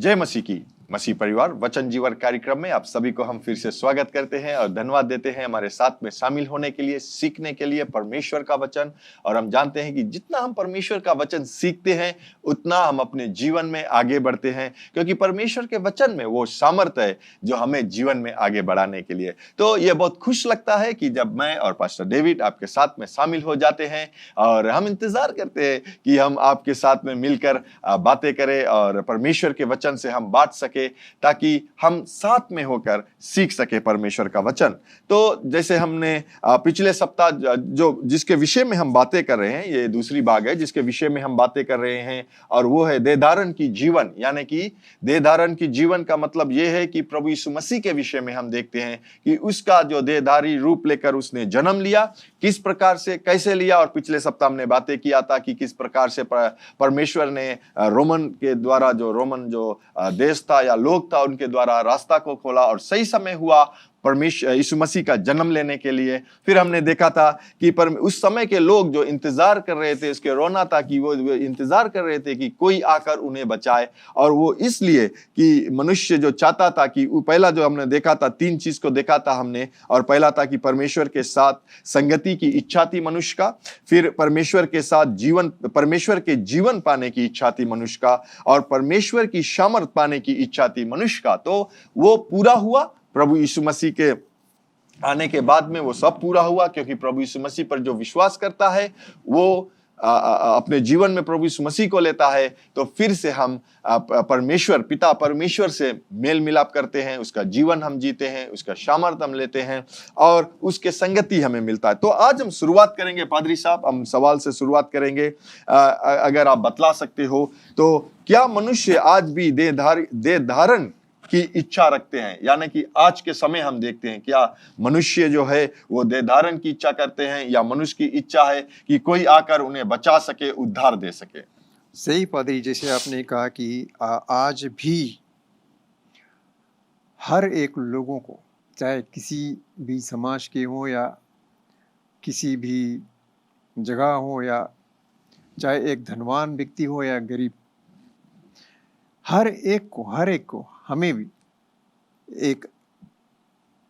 जय मसीह की। मसीह परिवार वचन जीवन कार्यक्रम में आप सभी को हम फिर से स्वागत करते हैं और धन्यवाद देते हैं हमारे साथ में शामिल होने के लिए, सीखने के लिए परमेश्वर का वचन। और हम जानते हैं कि जितना हम परमेश्वर का वचन सीखते हैं उतना हम अपने जीवन में आगे बढ़ते हैं, क्योंकि परमेश्वर के वचन में वो सामर्थ्य है जो हमें जीवन में आगे बढ़ाने के लिए। तो ये बहुत खुश लगता है कि जब मैं और पास्टर डेविड आपके साथ में शामिल हो जाते हैं और हम इंतजार करते हैं कि हम आपके साथ में मिलकर बातें करें और परमेश्वर के वचन से हम बांट सके, ताकि हम साथ में होकर सीख सके परमेश्वर का वचन। तो जैसे हमने पिछले सप्ताह जो जिसके विषय में हम बातें कर रहे हैं, ये दूसरी भाग है जिसके विषय में हम बातें कर रहे हैं, और वो है देहधारण की जीवन। यानी कि देहधारण की जीवन का मतलब ये है कि प्रभु यीशु मसीह के विषय में हम देखते हैं कि उसका जो देहधारी रूप लेकर उसने जन्म लिया, किस प्रकार से कैसे लिया। और पिछले सप्ताह हमने बातें किया था कि किस प्रकार से परमेश्वर ने रोमन के द्वारा, जो रोमन जो देश था या लोग था, उनके द्वारा रास्ता को खोला और सही समय हुआ परमेश्वर यीशु मसीह का जन्म लेने के लिए। फिर हमने देखा था कि उस समय के लोग जो इंतजार कर रहे थे, इसके रोना था कि वो इंतजार कर रहे थे कि कोई आकर उन्हें बचाए। और वो इसलिए कि मनुष्य जो चाहता था कि पहला जो हमने देखा था, 3 चीज को देखा था हमने। और पहला था कि परमेश्वर के साथ संगति की इच्छा थी मनुष्य का, फिर परमेश्वर के साथ परमेश्वर के जीवन पाने की इच्छा थी मनुष्य का, और परमेश्वर की सामर्थ पाने की इच्छा थी मनुष्य का। तो वो पूरा हुआ प्रभु यीशु मसीह के आने के बाद में, वो सब पूरा हुआ, क्योंकि प्रभु यीशु मसीह पर जो विश्वास करता है वो अपने जीवन में प्रभु यीशु मसीह को लेता है, तो फिर से हम परमेश्वर पिता परमेश्वर से मेल मिलाप करते हैं, उसका जीवन हम जीते हैं, उसका सामर्थ हम लेते हैं और उसके संगति हमें मिलता है। तो आज हम शुरुआत करेंगे पादरी साहब, हम सवाल से शुरुआत करेंगे। अगर आप बतला सकते हो तो क्या मनुष्य आज भी देह धारण की इच्छा रखते हैं? यानी कि आज के समय हम देखते हैं क्या मनुष्य जो है वो देह धारण की इच्छा करते हैं, या मनुष्य की इच्छा है कि कोई आकर उन्हें बचा सके, उद्धार दे सके? सही पादरी, जैसे आपने कहा कि आज भी हर एक लोगों को, चाहे किसी भी समाज के हो या किसी भी जगह हो, या चाहे एक धनवान व्यक्ति हो या गरीब, हर एक को हमें भी एक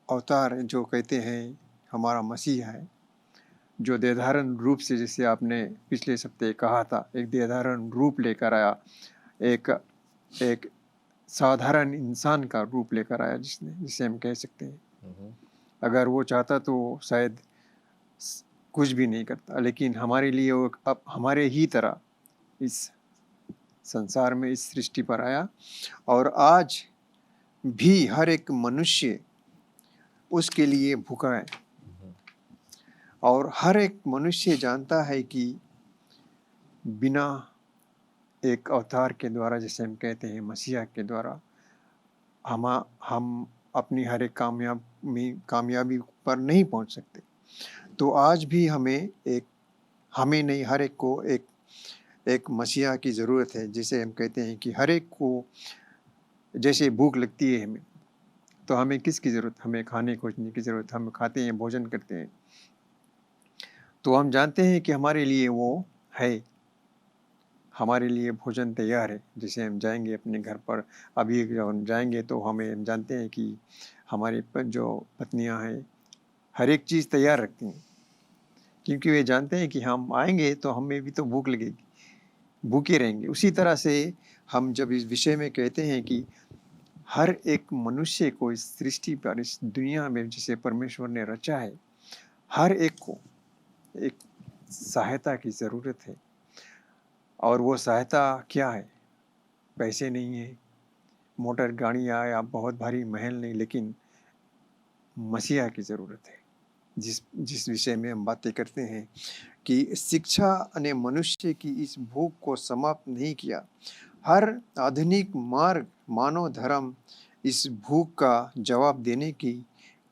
अवतार जो कहते हैं हमारा मसीह है, जो देहधारण रूप से, जैसे आपने पिछले सप्ताह कहा था, एक देहधारण रूप लेकर आया, एक साधारण इंसान का रूप लेकर आया, जिसे हम कह सकते हैं। अगर वो चाहता तो शायद कुछ भी नहीं करता, लेकिन हमारे लिए वो अब हमारे ही तरह इस संसार में, इस सृष्टि पर आया। और आज भी हर एक मनुष्य उसके लिए भूखा है, और हर एक मनुष्य जानता है कि बिना एक अवतार के द्वारा, जैसे हम कहते हैं मसीहा के द्वारा, हम अपनी हर एक कामयाबी पर नहीं पहुंच सकते। तो आज भी हमें नहीं, हर एक को एक मसीहा की ज़रूरत है। जिसे हम कहते हैं कि हर एक को जैसे भूख लगती है हमें, तो हमें किसकी ज़रूरत? हमें खाने खोजने की ज़रूरत। हम खाते हैं, भोजन करते हैं, तो हम जानते हैं कि हमारे लिए वो है, हमारे लिए भोजन तैयार है। जैसे हम जाएंगे अपने घर पर, अभी जब हम जाएंगे तो हम जानते हैं कि हमारी जो पत्नियां हैं हर एक चीज़ तैयार रखती हैं, क्योंकि वे जानते हैं कि हम आएंगे तो हमें भी तो भूख लगेगी, भूखे रहेंगे। उसी तरह से हम जब इस विषय में कहते हैं कि हर एक मनुष्य को इस सृष्टि पर, इस दुनिया में जिसे परमेश्वर ने रचा है, हर एक को एक सहायता की ज़रूरत है। और वो सहायता क्या है? पैसे नहीं है, मोटर गाड़ियाँ या बहुत भारी महल नहीं, लेकिन मसीहा की ज़रूरत है। जिस विषय में हम बातें करते हैं कि शिक्षा ने मनुष्य की इस भूख को समाप्त नहीं किया। हर आधुनिक मार्ग, मानव धर्म इस भूख का जवाब देने की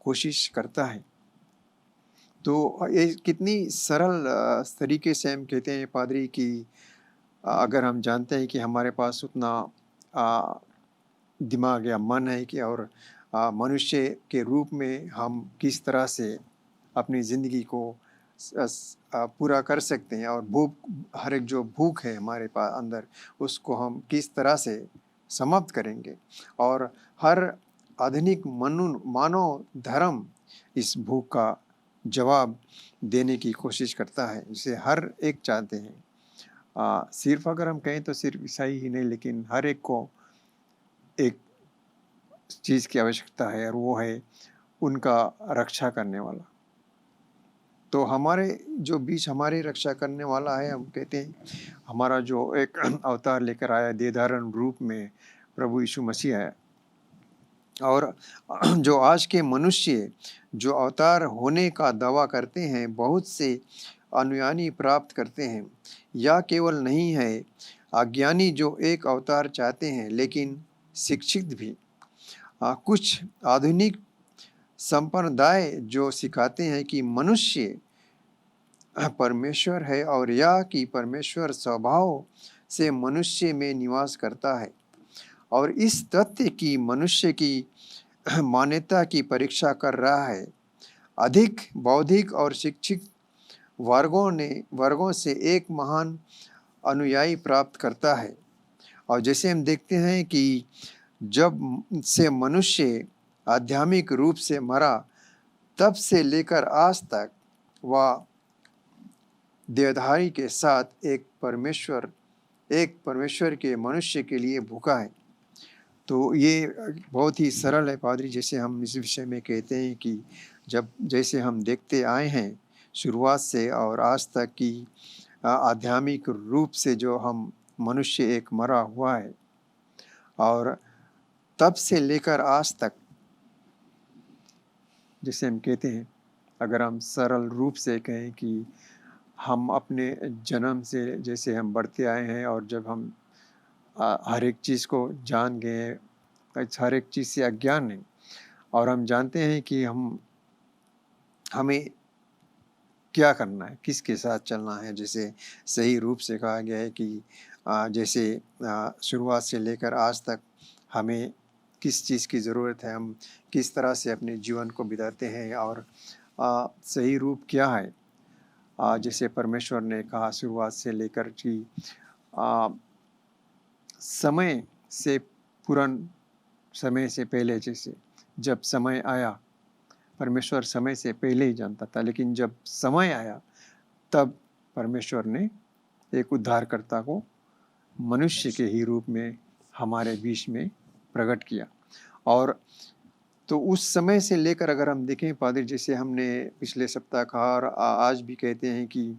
कोशिश करता है। तो ये कितनी सरल तरीके से हम कहते हैं पादरी कि अगर हम जानते हैं कि हमारे पास उतना दिमाग या मन है कि, और मनुष्य के रूप में हम किस तरह से अपनी ज़िंदगी को पूरा कर सकते हैं, और हर एक जो भूख है हमारे पास अंदर, उसको हम किस तरह से समाप्त करेंगे और हर आधुनिक मानव धर्म इस भूख का जवाब देने की कोशिश करता है, जिसे हर एक चाहते हैं। सिर्फ अगर हम कहें तो सिर्फ ईसाई ही नहीं, लेकिन हर एक को एक चीज़ की आवश्यकता है और वो है उनका रक्षा करने वाला। तो हमारे जो बीच हमारी रक्षा करने वाला है, हम कहते हैं हमारा जो एक अवतार लेकर आया देहधारण रूप में प्रभु यीशु मसीह है। और जो आज के मनुष्य जो अवतार होने का दावा करते हैं, बहुत से अनुयायी प्राप्त करते हैं, या केवल नहीं है अज्ञानी जो एक अवतार चाहते हैं, लेकिन शिक्षित भी। कुछ आधुनिक संप्रदाय जो सिखाते हैं कि मनुष्य परमेश्वर है, और या कि परमेश्वर स्वभाव से मनुष्य में निवास करता है, और इस तथ्य की मनुष्य की मान्यता की परीक्षा कर रहा है। अधिक बौद्धिक और शिक्षित वर्गों से एक महान अनुयायी प्राप्त करता है। और जैसे हम देखते हैं कि जब से मनुष्य आध्यात्मिक रूप से मरा, तब से लेकर आज तक वह देहधारी के साथ एक परमेश्वर के मनुष्य के लिए भूखा है। तो ये बहुत ही सरल है पादरी, जैसे हम इस विषय में कहते हैं कि जैसे हम देखते आए हैं शुरुआत से और आज तक की आध्यात्मिक रूप से जो हम मनुष्य एक मरा हुआ है, और तब से लेकर आज तक, जैसे हम कहते हैं, अगर हम सरल रूप से कहें कि हम अपने जन्म से जैसे हम बढ़ते आए हैं, और जब हम हर एक चीज़ को जान गए, हर एक चीज़ से अज्ञान नहीं, और हम जानते हैं कि हमें क्या करना है, किसके साथ चलना है। जैसे सही रूप से कहा गया है कि जैसे शुरुआत से लेकर आज तक हमें किस चीज़ की ज़रूरत है, हम किस तरह से अपने जीवन को बिताते हैं, और सही रूप क्या है। जैसे परमेश्वर ने कहा शुरुआत से लेकर कि समय से समय से पहले, जैसे जब समय आया, परमेश्वर समय से पहले ही जानता था, लेकिन जब समय आया तब परमेश्वर ने एक उद्धारकर्ता को मनुष्य के ही रूप में हमारे बीच में प्रकट किया। और तो उस समय से लेकर अगर हम देखें पादरी, जैसे हमने पिछले सप्ताह कहा और आज भी कहते हैं कि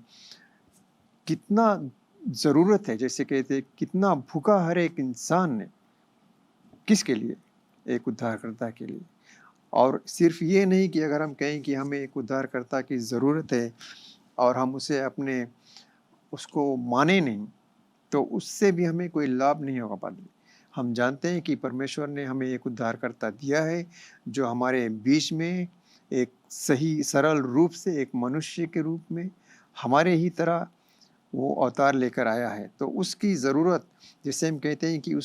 कितना ज़रूरत है, जैसे कहते हैं कितना भूखा हर एक इंसान ने, किसके लिए, एक उद्धारकर्ता के लिए। और सिर्फ ये नहीं कि अगर हम कहें कि हमें एक उद्धारकर्ता की ज़रूरत है और हम उसको माने नहीं, तो उससे भी हमें कोई लाभ नहीं होगा पादरी। हम जानते हैं कि परमेश्वर ने हमें एक उद्धारकर्ता दिया है, जो हमारे बीच में एक सही सरल रूप से एक मनुष्य के रूप में हमारे ही तरह वो अवतार लेकर आया है। तो उसकी ज़रूरत, जैसे हम कहते हैं कि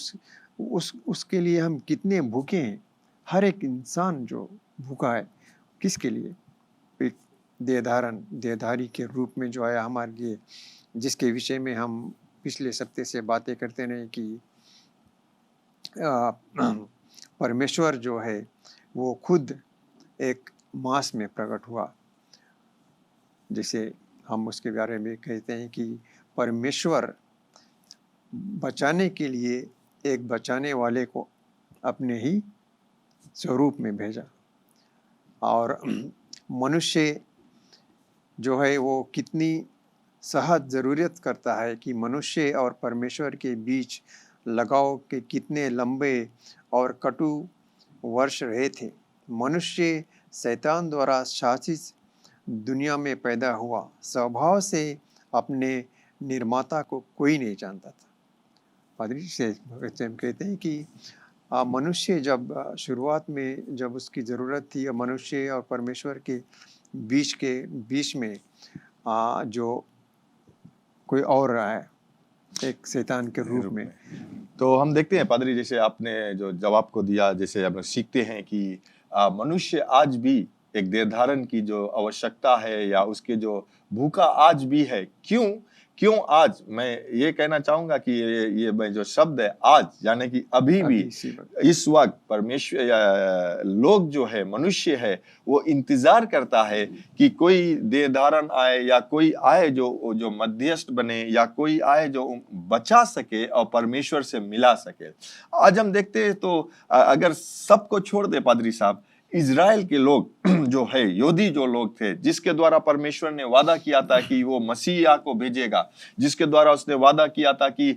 उसके लिए हम कितने भूखे हैं। हर एक इंसान जो भूखा है, किसके लिए, एक देहधारी के रूप में जो आया हमारे लिए, जिसके विषय में हम पिछले सप्ताह से बातें करते रहे कि परमेश्वर जो है वो खुद एक मांस में प्रकट हुआ। जैसे हम उसके बारे में कहते हैं कि परमेश्वर बचाने के लिए एक बचाने वाले को अपने ही स्वरूप में भेजा। और मनुष्य जो है वो कितनी सहज ज़रूरत करता है कि मनुष्य और परमेश्वर के बीच लगाव के कितने लंबे और कटु वर्ष रहे थे। मनुष्य शैतान द्वारा शासित दुनिया में पैदा हुआ, स्वभाव से अपने निर्माता को कोई नहीं जानता था। पादरी से हम कहते हैं कि मनुष्य जब शुरुआत में जब उसकी ज़रूरत थी, मनुष्य और परमेश्वर के बीच में जो कोई और रहा है, एक शैतान के रूप में। तो हम देखते हैं पादरी, जैसे आपने जो जवाब को दिया, जैसे हम सीखते हैं कि मनुष्य आज भी एक देहधारण की जो आवश्यकता है या उसके जो भूखा आज भी है, क्यों आज, मैं ये कहना चाहूंगा कि ये मैं जो शब्द है आज, यानी कि अभी भी अभी इसी वक्त इस वक्त परमेश्वर या लोग जो है, मनुष्य है, वो इंतजार करता है कि कोई देहधारण आए या कोई आए जो मध्यस्थ बने या कोई आए जो बचा सके और परमेश्वर से मिला सके। आज हम देखते हैं तो अगर सबको छोड़ दे पादरी साहब, इज़राइल के लोग जो है, योधी जो लोग थे, जिसके द्वारा परमेश्वर ने वादा किया था कि वो मसीहा को भेजेगा, जिसके द्वारा उसने वादा किया था कि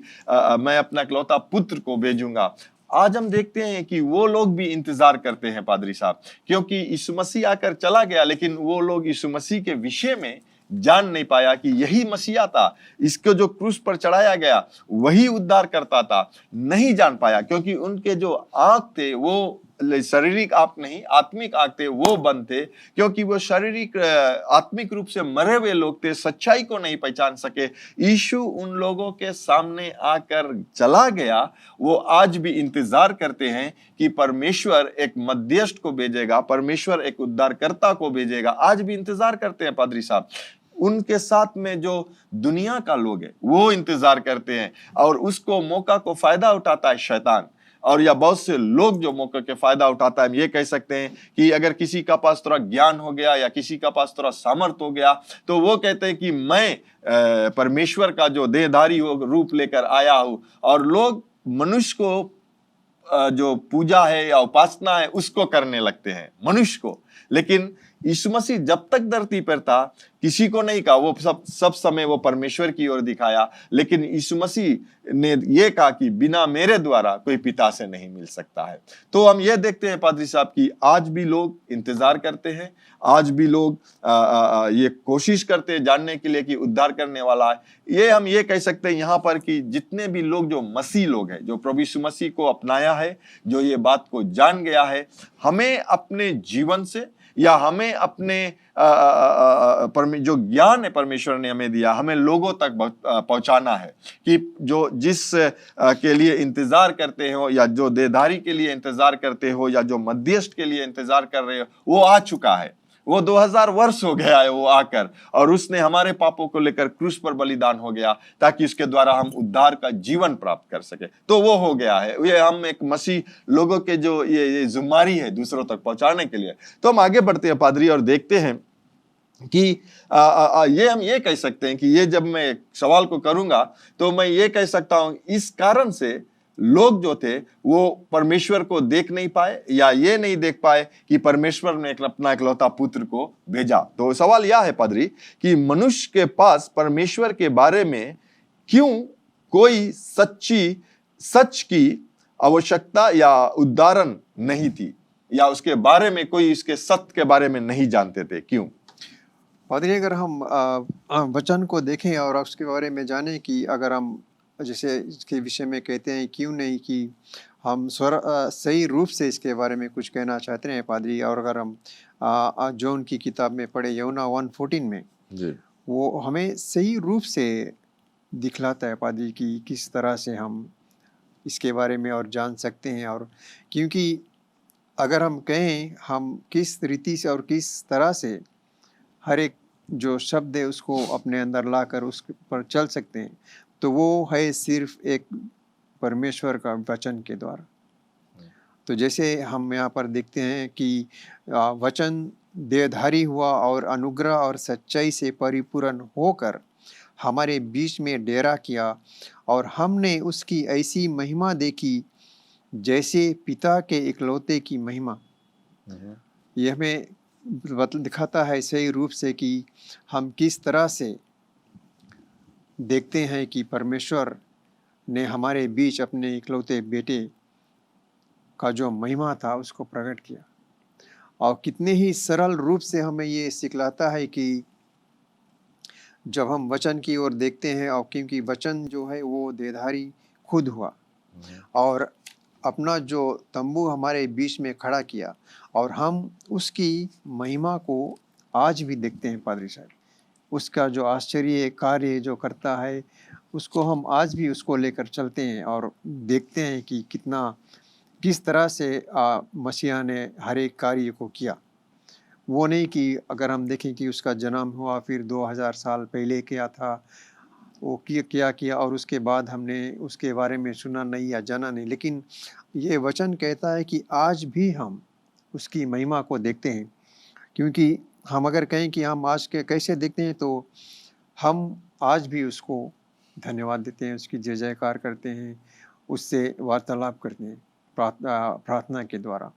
मैं अपना इकलौता पुत्र को भेजूंगा, आज हम देखते हैं कि वो लोग भी इंतजार करते हैं पादरी साहब, क्योंकि यीशु मसीह आकर चला गया, लेकिन वो लोग यीशु मसीह के विषय में जान नहीं पाया कि यही मसीहा था, इसको जो क्रूस पर चढ़ाया गया वही उद्धार करता था। नहीं जान पाया, क्योंकि उनके जो आंख थे वो शारीरिक आंख नहीं, आत्मिक आंख थे, वो बंद थे, क्योंकि वो शारीरिक आत्मिक रूप से मरे हुए लोग थे, सच्चाई को नहीं पहचान सके। यीशु उन लोगों के सामने आकर चला गया। वो आज भी इंतजार करते हैं कि परमेश्वर एक मध्यस्थ को भेजेगा, परमेश्वर एक उद्धारकर्ता को भेजेगा। आज भी इंतजार करते हैं पादरी साहब। उनके साथ में जो दुनिया का लोग है वो इंतजार करते हैं, और उसको मौका को फायदा उठाता है शैतान, और या बहुत से लोग जो मौके के फायदा उठाता है। हम ये कह सकते हैं कि अगर किसी का पास थोड़ा ज्ञान हो गया या किसी का पास थोड़ा सामर्थ्य हो गया, तो वो कहते हैं कि मैं परमेश्वर का जो देहधारी हो रूप लेकर आया हूं, और लोग मनुष्य को जो पूजा है या उपासना है उसको करने लगते हैं, मनुष्य को। लेकिन यीशु मसीह जब तक धरती पर था किसी को नहीं कहा, वो सब समय वो परमेश्वर की ओर दिखाया, लेकिन यीशु मसीह ने ये कहा कि बिना मेरे द्वारा कोई पिता से नहीं मिल सकता है। तो हम ये देखते हैं पादरी साहब कि आज भी लोग इंतजार करते हैं, आज भी लोग ये कोशिश करते हैं जानने के लिए कि उद्धार करने वाला है। ये हम ये कह सकते हैं यहाँ पर कि जितने भी लोग जो मसीह लोग हैं, जो प्रभु यीशु मसीह को अपनाया है, जो ये बात को जान गया है, हमें अपने जीवन से या हमें अपने जो ज्ञान है परमेश्वर ने हमें दिया, हमें लोगों तक पहुंचाना है कि जो जिस के लिए इंतजार करते हो, या जो देहधारी के लिए इंतजार करते हो, या जो मध्यस्थ के लिए इंतजार कर रहे हो, वो आ चुका है। वो 2000 वर्ष हो गया है वो आकर, और उसने हमारे पापों को लेकर क्रूस पर बलिदान हो गया, ताकि उसके द्वारा हम उद्धार का जीवन प्राप्त कर सके। तो वो हो गया है। ये हम एक मसीह लोगों के जो ये जिम्मेदारी है दूसरों तक पहुंचाने के लिए। तो हम आगे बढ़ते हैं पादरी, और देखते हैं कि ये हम ये कह सकते हैं कि ये जब मैं सवाल को करूंगा तो मैं ये कह सकता हूं, इस कारण से लोग जो थे वो परमेश्वर को देख नहीं पाए, या ये नहीं देख पाए कि परमेश्वर ने अपना इकलौता पुत्र को भेजा। तो सवाल यह है पादरी कि मनुष्य के पास परमेश्वर के बारे में क्यों कोई सच की आवश्यकता या उदाहरण नहीं थी, या उसके बारे में कोई इसके सत्य के बारे में नहीं जानते थे, क्यों? पादरी, अगर हम वचन को देखें और उसके बारे में जानें कि अगर हम जैसे इसके विषय में कहते हैं क्यों नहीं कि हम सही रूप से इसके बारे में कुछ कहना चाहते हैं पादरी, और अगर हम जॉन की किताब में पढ़े यूहन्ना 1:14 में जी, वो हमें सही रूप से दिखलाता है पादरी कि किस तरह से हम इसके बारे में और जान सकते हैं। और क्योंकि अगर हम कहें हम किस रीति से और किस तरह से हर एक जो शब्द है उसको अपने अंदर लाकर उस पर चल सकते हैं, तो वो है सिर्फ एक परमेश्वर का वचन के द्वारा। तो जैसे हम यहाँ पर देखते हैं कि वचन देहधारी हुआ और अनुग्रह और सच्चाई से परिपूर्ण होकर हमारे बीच में डेरा किया, और हमने उसकी ऐसी महिमा देखी जैसे पिता के इकलौते की महिमा। यह हमें दिखाता है सही रूप से कि हम किस तरह से देखते हैं कि परमेश्वर ने हमारे बीच अपने इकलौते बेटे का जो महिमा था उसको प्रकट किया, और कितने ही सरल रूप से हमें ये सिखलाता है कि जब हम वचन की ओर देखते हैं, और क्योंकि वचन जो है वो देहधारी खुद हुआ और अपना जो तंबू हमारे बीच में खड़ा किया, और हम उसकी महिमा को आज भी देखते हैं पादरी साहब। उसका जो आश्चर्य कार्य जो करता है उसको हम आज भी उसको लेकर चलते हैं और देखते हैं कि किस तरह से मसीहा ने हर एक कार्य को किया। वो नहीं कि अगर हम देखें कि उसका जन्म हुआ फिर 2000 साल पहले क्या था, वो क्या किया और उसके बाद हमने उसके बारे में सुना नहीं या जाना नहीं। लेकिन ये वचन कहता है कि आज भी हम उसकी महिमा को देखते हैं, क्योंकि हम अगर कहें कि हम आज के कैसे देखते हैं, तो हम आज भी उसको धन्यवाद देते हैं, उसकी जय जयकार करते हैं, उससे वार्तालाप करते हैं प्रार्थना के द्वारा।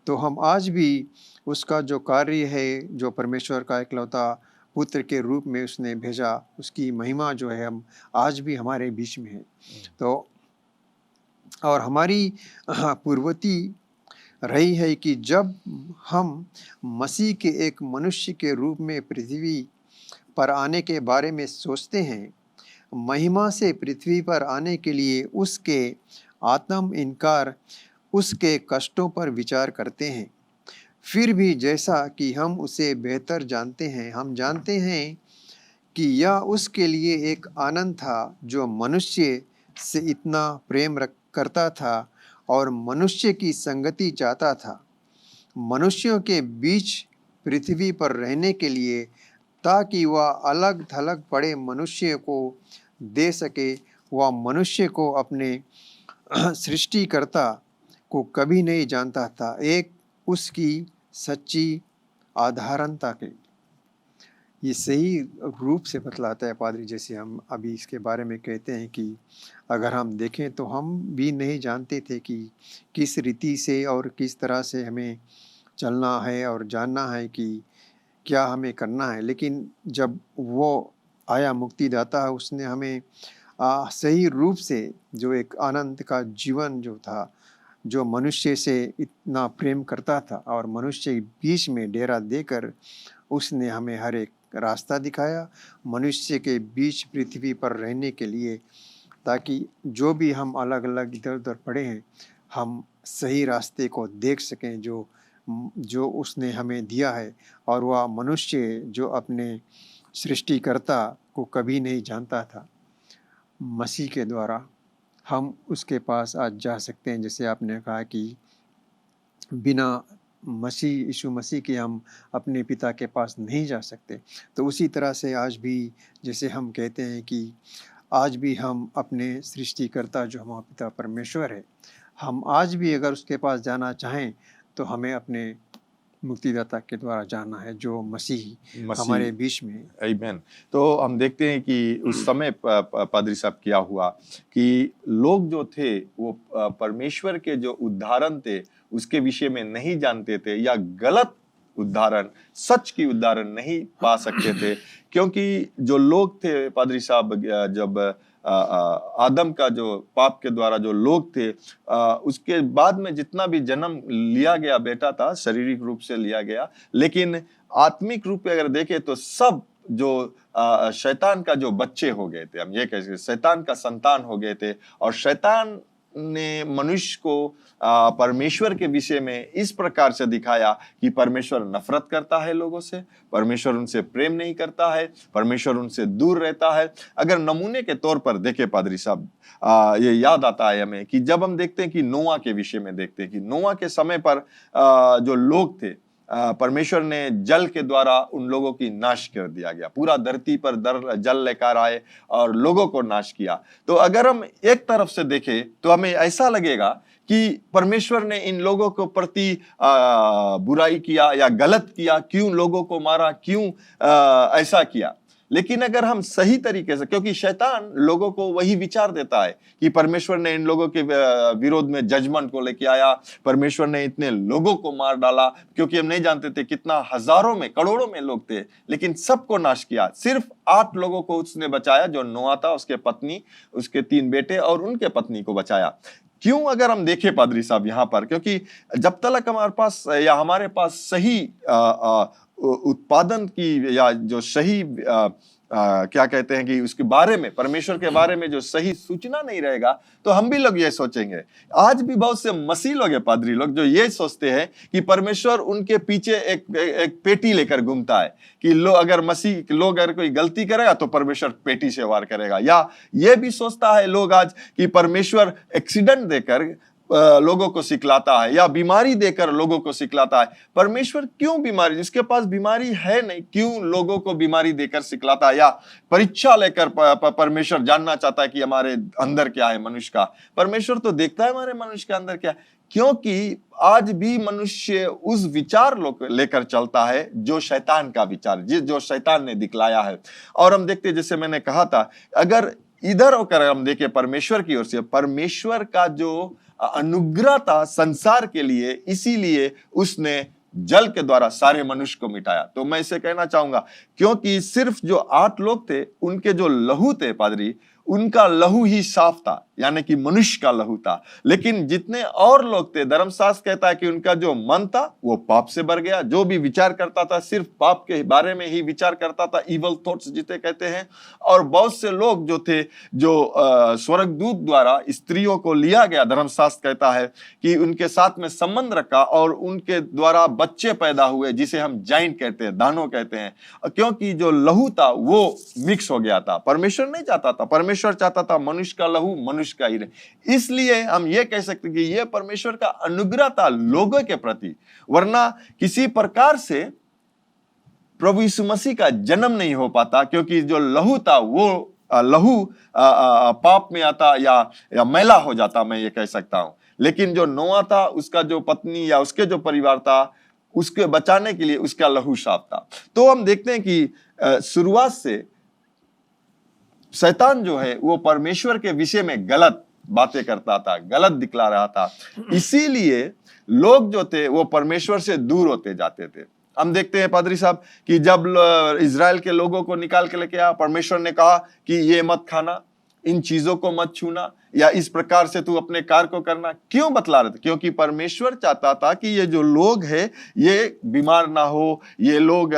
तो हम आज भी उसका जो कार्य है, जो परमेश्वर का इकलौता पुत्र के रूप में उसने भेजा, उसकी महिमा जो है हम आज भी हमारे बीच में है। तो और हमारी पूर्ववर्ती रही है कि जब हम मसीह के एक मनुष्य के रूप में पृथ्वी पर आने के बारे में सोचते हैं, महिमा से पृथ्वी पर आने के लिए उसके आत्म इनकार, उसके कष्टों पर विचार करते हैं। फिर भी जैसा कि हम उसे बेहतर जानते हैं, हम जानते हैं कि यह उसके लिए एक आनंद था जो मनुष्य से इतना प्रेम करता था और मनुष्य की संगति चाहता था, मनुष्यों के बीच पृथ्वी पर रहने के लिए, ताकि वह अलग थलग पड़े मनुष्य को दे सके। वह मनुष्य को अपने सृष्टिकर्ता को कभी नहीं जानता था, एक उसकी सच्ची आधारता के। ये सही रूप से बतलाता है पादरी, जैसे हम अभी इसके बारे में कहते हैं कि अगर हम देखें तो हम भी नहीं जानते थे कि किस रीति से और किस तरह से हमें चलना है और जानना है कि क्या हमें करना है। लेकिन जब वो आया मुक्तिदाता, उसने हमें सही रूप से जो एक आनंद का जीवन जो था, जो मनुष्य से इतना प्रेम करता था और मनुष्य के बीच में डेरा देकर उसने हमें हर एक रास्ता दिखाया मनुष्य के बीच पृथ्वी पर रहने के लिए, ताकि जो भी हम अलग अलग इधर उधर पड़े हैं, हम सही रास्ते को देख सकें जो उसने हमें दिया है। और वह मनुष्य जो अपने सृष्टिकर्ता को कभी नहीं जानता था, मसीह के द्वारा हम उसके पास आज जा सकते हैं। जैसे आपने कहा कि बिना यीशु मसीह के हम अपने पिता के पास नहीं जा सकते, तो उसी तरह से आज भी जैसे हम कहते हैं कि आज भी हम अपने सृष्टिकर्ता जो हमारा पिता परमेश्वर है, हम आज भी अगर उसके पास जाना चाहें तो हमें अपने मुक्तिदाता के द्वारा जाना है, जो मसीह हमारे बीच में है। आमीन। तो हम देखते हैं कि उस समय पादरी साहब क्या हुआ कि लोग जो थे वो परमेश्वर के जो उदाहरण थे उसके विषय में नहीं जानते थे, या गलत उदाहरण, सच की उदाहरण नहीं पा सकते थे। क्योंकि जो लोग थे पादरी साहब, जब आदम का जो पाप के द्वारा जो लोग थे, उसके बाद में जितना भी जन्म लिया गया बेटा था, शारीरिक रूप से लिया गया, लेकिन आत्मिक रूप में अगर देखें तो सब जो शैतान का जो बच्चे हो गए थे, हम ये कह सकते शैतान का संतान हो गए थे। और शैतान ने मनुष्य को परमेश्वर के विषय में इस प्रकार से दिखाया कि परमेश्वर नफरत करता है लोगों से, परमेश्वर उनसे प्रेम नहीं करता है, परमेश्वर उनसे दूर रहता है। अगर नमूने के तौर पर देखें पादरी साहब, ये याद आता है हमें कि जब हम देखते हैं कि नोआ के विषय में देखते हैं कि नोआ के समय पर जो लोग थे, परमेश्वर ने जल के द्वारा उन लोगों की नाश कर दिया गया, पूरा धरती पर जल लेकर आए और लोगों को नाश किया। तो अगर हम एक तरफ से देखें तो हमें ऐसा लगेगा कि परमेश्वर ने इन लोगों को प्रति बुराई किया या गलत किया, क्यों लोगों को मारा, क्यों ऐसा किया। लेकिन अगर हम सही तरीके से, क्योंकि शैतान लोगों को वही विचार देता है कि परमेश्वर ने इन लोगों के विरोध में जजमेंट को लेके आया, परमेश्वर ने इतने लोगों को मार डाला, क्योंकि हम नहीं जानते थे कितना हजारों में करोड़ों में लोग थे, लेकिन सबको नाश किया। सिर्फ 8 लोगों को उसने बचाया, जो नोआ था, उसके पत्नी, उसके 3 बेटे और उनके पत्नी को बचाया। क्यों अगर हम देखें पादरी साहब यहाँ पर, क्योंकि जब तक हमारे पास या हमारे पास सही उत्पादन की या जो सही क्या कहते हैं कि उसके बारे में, परमेश्वर के बारे में जो सही सूचना नहीं रहेगा, तो हम भी लोग ये सोचेंगे। आज भी बहुत से मसीह लोग हैं, पादरी लोग, जो ये सोचते हैं कि परमेश्वर उनके पीछे एक पेटी लेकर घूमता है कि अगर मसीह लोग अगर कोई गलती करेगा तो परमेश्वर पेटी से वार करेगा। या ये भी सोचता है लोग आज कि परमेश्वर एक्सीडेंट देकर लोगों को सिखलाता है या बीमारी देकर लोगों को सिखलाता है। परमेश्वर क्यों बीमारी, जिसके पास बीमारी है नहीं, क्यों लोगों को बीमारी देकर सिखलाता है? या परीक्षा लेकर परमेश्वर जानना चाहता है कि हमारे अंदर क्या है मनुष्य का। परमेश्वर तो देखता है हमारे मनुष्य के अंदर क्या है, क्योंकि आज भी मनुष्य उस विचार लेकर चलता है जो शैतान का विचार, जो शैतान ने दिखलाया है। और हम देखते, जैसे मैंने कहा था, अगर इधर होकर हम देखें परमेश्वर की ओर से, परमेश्वर का जो अनुग्रह था संसार के लिए, इसीलिए उसने जल के द्वारा सारे मनुष्य को मिटाया। तो मैं इसे कहना चाहूंगा, क्योंकि सिर्फ जो 8 लोग थे, उनके जो लहू थे पादरी, उनका लहू ही साफ था, यानी कि मनुष्य का लहू था। लेकिन जितने और लोग थे, धर्मशास्त्र कहता है कि उनका जो मन था वो पाप से भर गया। जो भी विचार करता था सिर्फ पाप के बारे में ही विचार करता था, इवल थॉट्स जिसे कहते हैं। और बहुत से लोग जो थे, जो स्वर्गदूत द्वारा स्त्रियों को लिया गया, धर्मशास्त्र कहता है कि उनके साथ में संबंध रखा और उनके द्वारा बच्चे पैदा हुए, जिसे हम जाइंट कहते हैं, दानव कहते हैं, क्योंकि जो लहू था वो मिक्स हो गया था। परमेश्वर नहीं चाहता था, परमेश्वर चाहता था मनुष्य का लहू मनुष्य का ही रहे। इसलिए हम ये कह सकते हैं कि यह परमेश्वर का अनुग्रह था लोगों के प्रति, वरना किसी प्रकार से प्रभु यीशु मसीह का जन्म नहीं हो पाता, क्योंकि जो लहू था वो लहू पाप में आता या मैला हो जाता, मैं ये कह सकता हूं। लेकिन जो नोआ था, उसका जो पत्नी या उसके जो परिवार था, उसके बचाने के लिए उसका लहू साफ था। तो हम देखते हैं कि शुरुआत से शैतान जो है वो परमेश्वर के विषय में गलत बातें करता था, गलत दिखला रहा था। इसीलिए लोग जो थे वो परमेश्वर से दूर होते जाते थे। हम देखते हैं पादरी साहब कि जब इजराइल के लोगों को निकाल के लेके आया, परमेश्वर ने कहा कि ये मत खाना, इन चीजों को मत छूना, या इस प्रकार से तू अपने कार्य को करना। क्यों बतला रहे थे? क्योंकि परमेश्वर चाहता था कि ये जो लोग हैं ये बीमार ना हो, ये लोग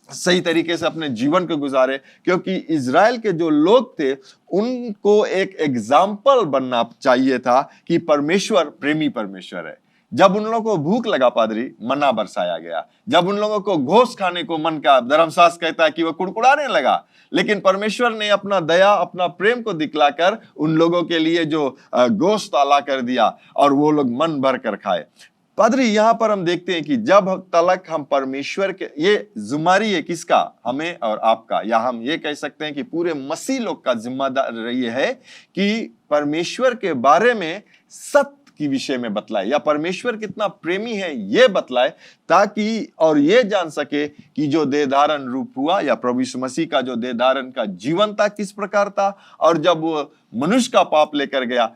सही तरीके से अपने जीवन को गुजारे। क्योंकि इजराइल के जो लोग थे उनको एक एग्जाम्पल बनना चाहिए था कि परमेश्वर प्रेमी परमेश्वर है। जब उन लोगों को भूख लगा पादरी, मन्ना बरसाया गया। जब उन लोगों को घोष खाने को मन का, धर्मशास्त्र कहता है कि वह कुड़कुड़ाने लगा, लेकिन परमेश्वर ने अपना दया, अपना प्रेम को दिखलाकर उन लोगों के लिए जो गोश्त ला कर दिया और वो लोग मन भर कर खाए। पादरी, यहां पर हम देखते हैं कि जब तलक हम परमेश्वर के, ये जिम्मेदारी है किसका? हमें और आपका, या हम ये कह सकते हैं कि पूरे मसीह लोग का जिम्मेदार ये है कि परमेश्वर के बारे में सत्य की विषय में बतलाए, या परमेश्वर कितना प्रेमी है ये बतलाए, ताकि और ये जान सके कि जो देहधारण रूप हुआ, या प्रभु यीशु मसीह का जो देहधारण का जीवन था किस प्रकार था, और जब वो मनुष्य का पाप लेकर गया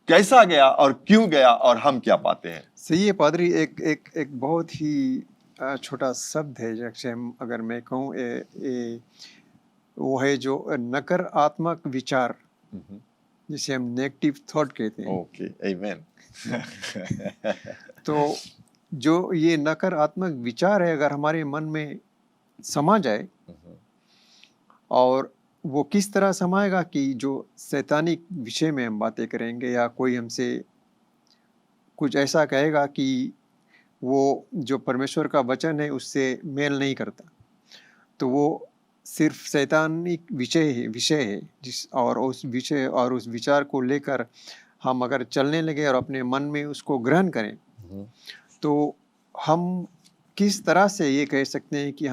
कैसा गया और क्यों गया, और हम क्या पाते हैं। सही है पादरी। एक बहुत ही छोटा शब्द है, जैसे अगर मैं कहूँ, वो है जो नकारात्मक विचार, जिसे हम नेगेटिव थॉट कहते हैं। ओके, आमीन। तो जो ये नकारात्मक विचार है, अगर हमारे मन में समा जाए, और वो किस तरह समाएगा कि जो शैतानिक विषय में हम बातें करेंगे, या कोई हमसे कुछ ऐसा कहेगा कि वो जो परमेश्वर का वचन है उससे मेल नहीं करता, तो वो सिर्फ शैतानिक विषय है और उस विषय और उस विचार को लेकर हम अगर चलने लगे और अपने मन में उसको ग्रहण करें, तो हम किस तरह से ये कह सकते हैं कि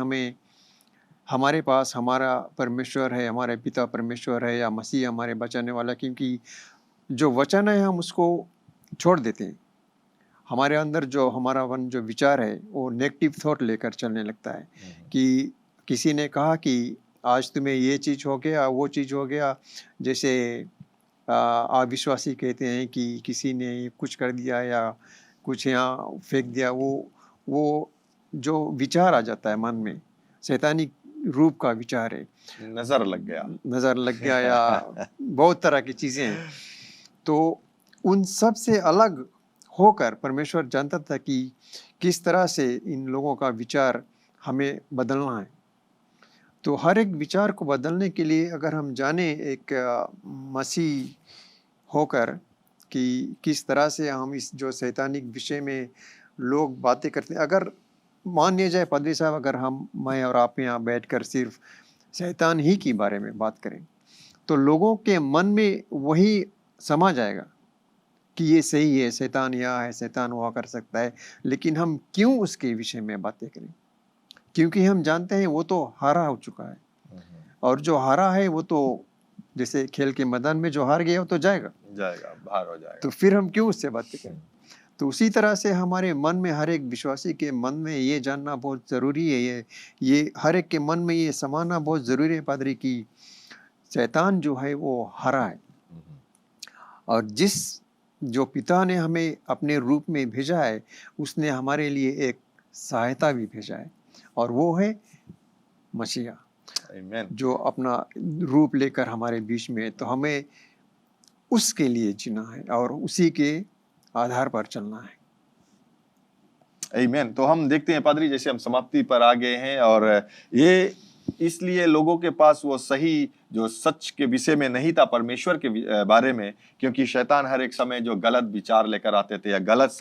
हमारे पास हमारा परमेश्वर है, हमारे पिता परमेश्वर है, या मसीह हमारे बचाने वाला। क्योंकि जो वचन है हम उसको छोड़ देते हैं, हमारे अंदर जो हमारा जो विचार है वो नेगेटिव थॉट लेकर चलने लगता है। कि किसी ने कहा कि आज तुम्हें ये चीज़ हो गया, वो चीज़ हो गया, जैसे अविश्वासी कहते हैं कि किसी ने कुछ कर दिया या कुछ यहाँ फेंक दिया, वो जो विचार आ जाता है मन में, शैतानी रूप का विचार है, नजर लग गया या बहुत तरह की चीज़ें हैं। तो उन सब से अलग होकर परमेश्वर जानता था कि किस तरह से इन लोगों का विचार हमें बदलना है। तो हर एक विचार को बदलने के लिए अगर हम जाने एक मसीह होकर कि किस तरह से हम इस जो शैतानिक विषय में लोग बातें करते हैं, अगर मान लिया जाए पादरी साहब, अगर मैं और आप यहाँ बैठकर सिर्फ शैतान ही के बारे में बात करें, तो लोगों के मन में वही समा जाएगा। कि ये सही है, शैतान यहाँ है, शैतान वहाँ कर सकता है, लेकिन हम क्यों उसके विषय में बातें करें? क्योंकि हम जानते हैं वो तो हारा हो चुका है, और जो हारा है वो तो जैसे खेल के मैदान में जो हार गया वो तो जाएगा, बाहर हो जाएगा। तो फिर हम क्यों उससे बातें करें? तो उसी तरह से हमारे मन में, हर एक विश्वासी के मन में ये जानना बहुत ज़रूरी है, ये हर एक के मन में ये समाना बहुत ज़रूरी है पादरी, कि शैतान जो है वो हारा है, और जो पिता ने हमें अपने रूप में भेजा है, उसने हमारे लिए एक सहायता भी भेजा है, और वो है मसीहा, आमीन। जो अपना रूप लेकर हमारे बीच में है। तो हमें उसके लिए जीना है और उसी के आधार पर चलना है। आमीन। तो हम देखते हैं पादरी, जैसे हम समाप्ति पर आ गए हैं, और ये इसलिए लोगों के पास वो सही जो सच के विषय में नहीं था परमेश्वर के बारे में, क्योंकि शैतान हर एक समय जो गलत विचार लेकर आते थे या गलत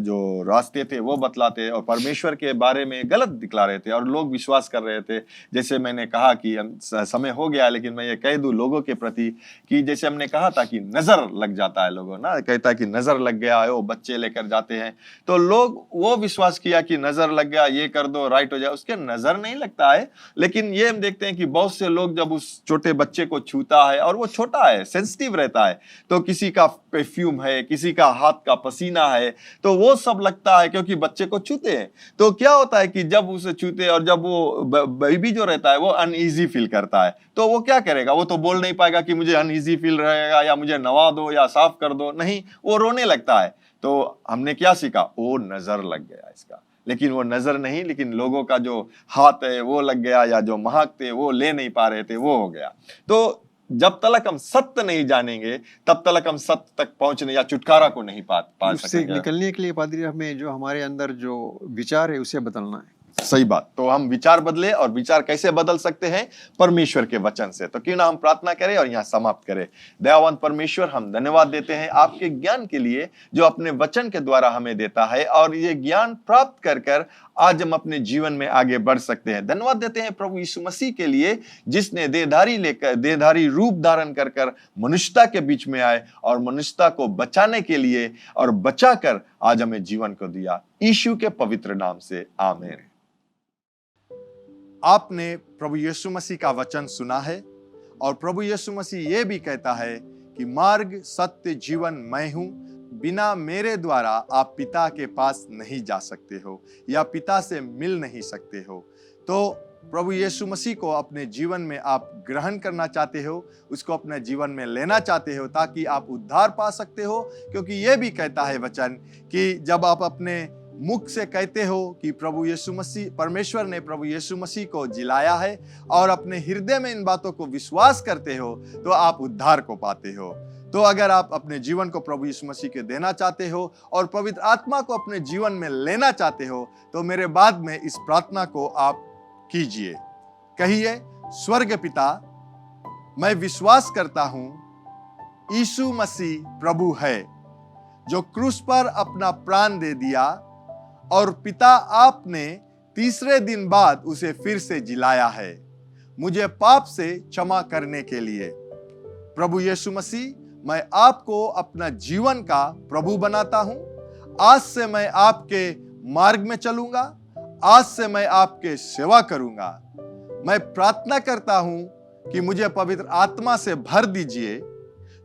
जो रास्ते थे वो बतलाते और परमेश्वर के बारे में गलत दिखला रहे थे, और लोग विश्वास कर रहे थे। जैसे मैंने कहा कि समय हो गया, लेकिन मैं ये कह दूं लोगों के प्रति कि जैसे हमने कहा था कि नजर लग जाता है, लोगों ना कहता है कि नजर लग गया है, वो बच्चे लेकर जाते हैं, तो लोग वो विश्वास किया कि नजर लग गया, ये कर दो राइट हो जाए, उसके नजर नहीं लगता है। लेकिन ये हम देखते हैं कि बहुत से लोग जब उस छोटे बच्चे को छूता है, और वो छोटा है, सेंसिटिव रहता है, तो किसी का परफ्यूम है, किसी का हाथ का पसीना है, तो वो सब लगता है क्योंकि बच्चे को छूते हैं। तो क्या होता है कि जब उसे छूते और जब वो बेबी जो रहता है वो अनईजी फील करता है, तो वो क्या करेगा? वो तो बोल नहीं पाएगा कि मुझे अनईजी फील रहेगा या मुझे नवा दो या साफ कर दो, नहीं, वो रोने लगता है। तो हमने क्या सीखा? वो नजर लग गया इसका, लेकिन वो नजर नहीं, लेकिन लोगों का जो हाथ है वो लग गया, या जो महक थे वो ले नहीं पा रहे थे, वो हो गया। तो जब तक हम सत्य नहीं जानेंगे तब तक हम सत्य तक पहुंचने या छुटकारा को नहीं पा उससे सकेंगे। निकलने के लिए पादरी हमें जो हमारे अंदर जो विचार है उसे बदलना है। सही बात। तो हम विचार बदले, और विचार कैसे बदल सकते हैं? परमेश्वर के वचन से। तो क्यों ना हम प्रार्थना करें और यहाँ समाप्त करें। दयावान परमेश्वर, हम धन्यवाद देते हैं आपके ज्ञान के लिए जो अपने वचन के द्वारा हमें देता है, और ये ज्ञान प्राप्त कर कर आज हम अपने जीवन में आगे बढ़ सकते हैं। धन्यवाद देते हैं प्रभु यीशु मसीह के लिए, जिसने देहधारी रूप धारण कर कर मनुष्यता के बीच में आए और मनुष्यता को बचाने के लिए और बचाकर आज हमें जीवन को दिया। यीशु के पवित्र नाम से आमीन। आपने प्रभु यीशु मसीह का वचन सुना है, और प्रभु यीशु मसीह ये भी कहता है कि मार्ग, सत्य, जीवन मैं हूं, बिना मेरे द्वारा आप पिता के पास नहीं जा सकते हो या पिता से मिल नहीं सकते हो। तो प्रभु यीशु मसीह को अपने जीवन में आप ग्रहण करना चाहते हो, उसको अपने जीवन में लेना चाहते हो ताकि आप उद्धार पा सकते हो, क्योंकि ये भी कहता है वचन कि जब आप अपने मुख से कहते हो कि प्रभु यीशु मसीह, परमेश्वर ने प्रभु यीशु मसीह को जिलाया है, और अपने हृदय में इन बातों को विश्वास करते हो, तो आप उद्धार को पाते हो। तो अगर आप अपने जीवन को प्रभु यीशु मसीह के देना चाहते हो और पवित्र आत्मा को अपने जीवन में लेना चाहते हो, तो मेरे बाद में इस प्रार्थना को आप कीजिए। कहिए, स्वर्ग पिता, मैं विश्वास करता हूं यीशु मसीह प्रभु है, जो क्रूस पर अपना प्राण दे दिया, और पिता आपने तीसरे दिन बाद उसे फिर से जिलाया है मुझे पाप से क्षमा करने के लिए। प्रभु यीशु मसीह, मैं आपको अपना जीवन का प्रभु बनाता हूं। आज से मैं आपके मार्ग में चलूंगा, आज से मैं आपके सेवा करूंगा। मैं प्रार्थना करता हूं कि मुझे पवित्र आत्मा से भर दीजिए,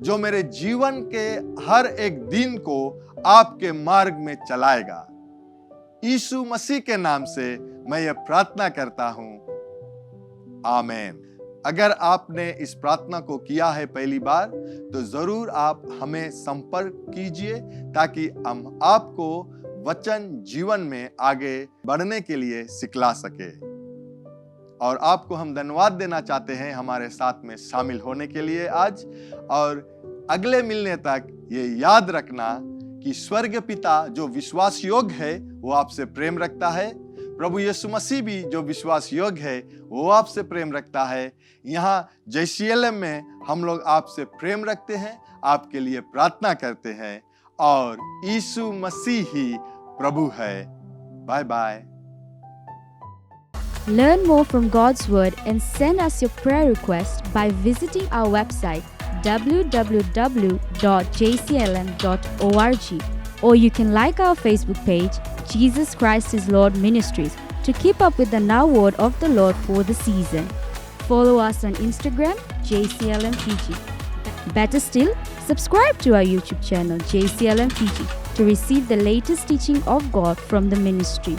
जो मेरे जीवन के हर एक दिन को आपके मार्ग में चलाएगा। यीशु मसीह के नाम से मैं ये प्रार्थना करता हूं, आमीन। अगर आपने इस प्रार्थना को किया है पहली बार, तो जरूर आप हमें संपर्क कीजिए ताकि हम आपको वचन जीवन में आगे बढ़ने के लिए सिखला सके। और आपको हम धन्यवाद देना चाहते हैं हमारे साथ में शामिल होने के लिए आज। और अगले मिलने तक ये याद रखना कि स्वर्ग पिता जो विश्वास योग्य है वो आपसे प्रेम रखता है। प्रभु यीशु मसीह भी जो विश्वास योग्य है वो आपसे प्रेम रखता है। यहाँ JCLM में हम लोग आपसे प्रेम रखते हैं, आपके लिए प्रार्थना करते हैं, और यीशु मसीह ही प्रभु है। Bye bye. Learn more from God's Word and send us your prayer request by visiting our website www.jclm.org, or you can like our Facebook page, Jesus Christ is Lord Ministries, to keep up with the Now Word of the Lord for the season. Follow us on Instagram, JCLM Fiji. Better still, subscribe to our YouTube channel, JCLM Fiji, to receive the latest teaching of God from the ministry.